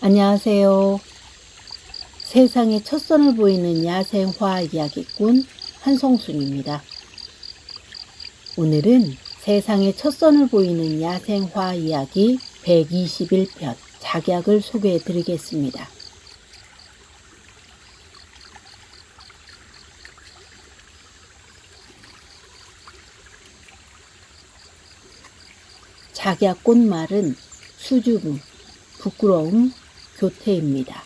안녕하세요. 세상에 첫선을 보이는 야생화 이야기꾼 한송순입니다. 오늘은 세상에 첫선을 보이는 야생화 이야기 121편 작약을 소개해 드리겠습니다. 작약 꽃말은 수줍음, 부끄러움, 교태입니다.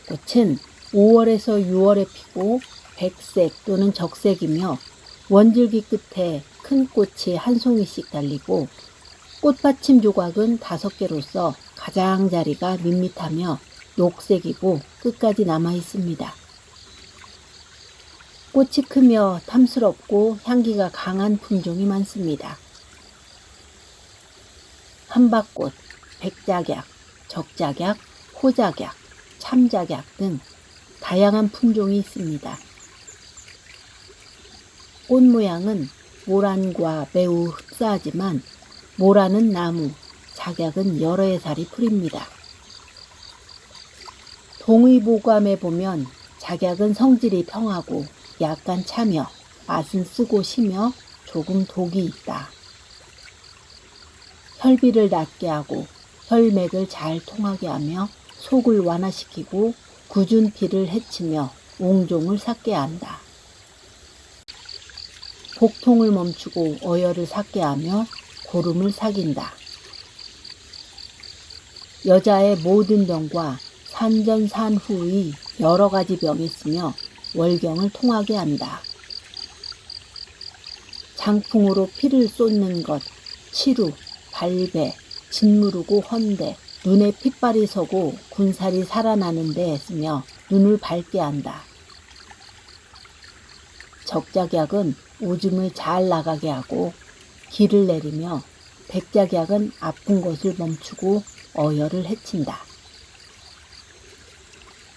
꽃은 5월에서 6월에 피고 백색 또는 적색이며 원줄기 끝에 큰 꽃이 한 송이씩 달리고 꽃받침 조각은 5개로서 가장자리가 밋밋하며 녹색이고 끝까지 남아 있습니다. 꽃이 크며 탐스럽고 향기가 강한 품종이 많습니다. 한박꽃, 백작약, 적작약, 호작약, 참작약 등 다양한 품종이 있습니다. 꽃 모양은 모란과 매우 흡사하지만 모란은 나무, 작약은 여러 해살이 풀입니다. 동의보감에 보면 작약은 성질이 평하고 약간 차며 맛은 쓰고 시며 조금 독이 있다. 혈비를 낮게 하고 혈맥을 잘 통하게 하며 속을 완화시키고 굳은 피를 해치며 옹종을 삭게 한다. 복통을 멈추고 어혈을 삭게 하며 고름을 삭인다. 여자의 모든 병과 산전산후의 여러 가지 병이 쓰며 월경을 통하게 한다. 장풍으로 피를 쏟는 것, 치루, 발배, 짓무르고 헌대, 눈에 핏발이 서고 군살이 살아나는 데 쓰며 눈을 밝게 한다. 적작약은 오줌을 잘 나가게 하고 기를 내리며 백작약은 아픈 것을 멈추고 어혈을 해친다.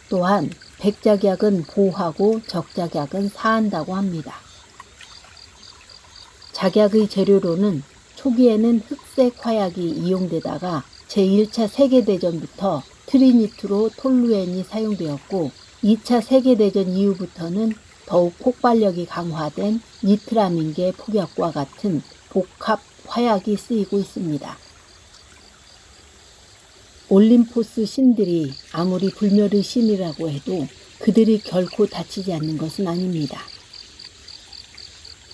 또한 백작약은 보하고 적작약은 사한다고 합니다. 작약의 재료로는 초기에는 흑색 화약이 이용되다가 제1차 세계대전부터 트리니트로 톨루엔이 사용되었고 2차 세계대전 이후부터는 더욱 폭발력이 강화된 니트라민계 폭약과 같은 복합 화약이 쓰이고 있습니다. 올림포스 신들이 아무리 불멸의 신이라고 해도 그들이 결코 다치지 않는 것은 아닙니다.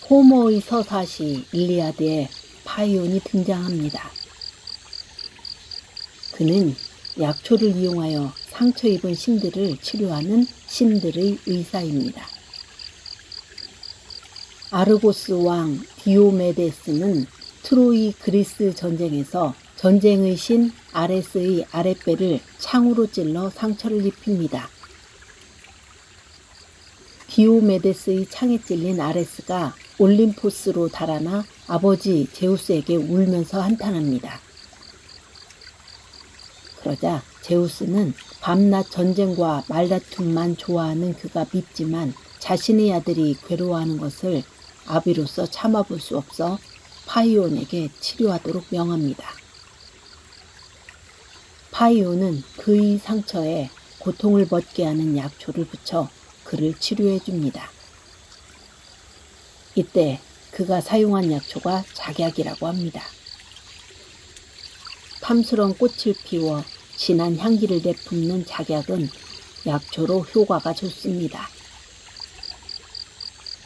호머의 서사시 일리아드에 파이온이 등장합니다. 그는 약초를 이용하여 상처 입은 신들을 치료하는 신들의 의사입니다. 아르고스 왕 디오메데스는 트로이 그리스 전쟁에서 전쟁의 신 아레스의 아랫배를 창으로 찔러 상처를 입힙니다. 디오메데스의 창에 찔린 아레스가 올림포스로 달아나 아버지 제우스에게 울면서 한탄합니다. 그러자 제우스는 밤낮 전쟁과 말다툼만 좋아하는 그가 밉지만 자신의 아들이 괴로워하는 것을 아비로서 참아볼 수 없어 파이온에게 치료하도록 명합니다. 파이온은 그의 상처에 고통을 벗게 하는 약초를 붙여 그를 치료해 줍니다. 이때 그가 사용한 약초가 작약이라고 합니다. 탐스러운 꽃을 피워 진한 향기를 내뿜는 작약은 약초로 효과가 좋습니다.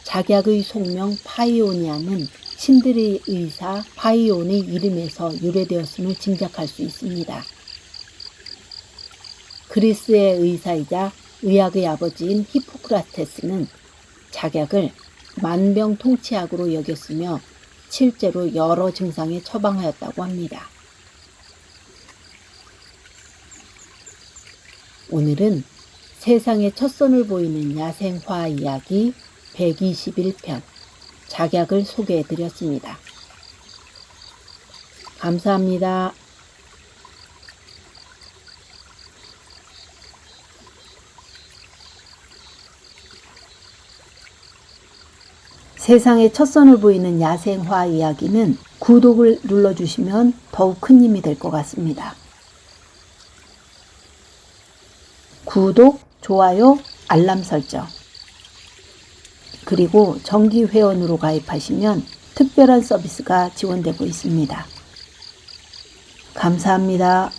작약의 속명 파이오니아는 신들의 의사 파이온의 이름에서 유래되었음을 짐작할 수 있습니다. 그리스의 의사이자 의학의 아버지인 히포크라테스는 작약을 만병통치약으로 여겼으며 실제로 여러 증상에 처방하였다고 합니다. 오늘은 세상에 첫선을 보이는 야생화 이야기 121편 작약을 소개해 드렸습니다. 감사합니다. 세상에 첫선을 보이는 야생화 이야기는 구독을 눌러주시면 더욱 큰 힘이 될 것 같습니다. 구독, 좋아요, 알람 설정. 그리고 정기 회원으로 가입하시면 특별한 서비스가 지원되고 있습니다. 감사합니다.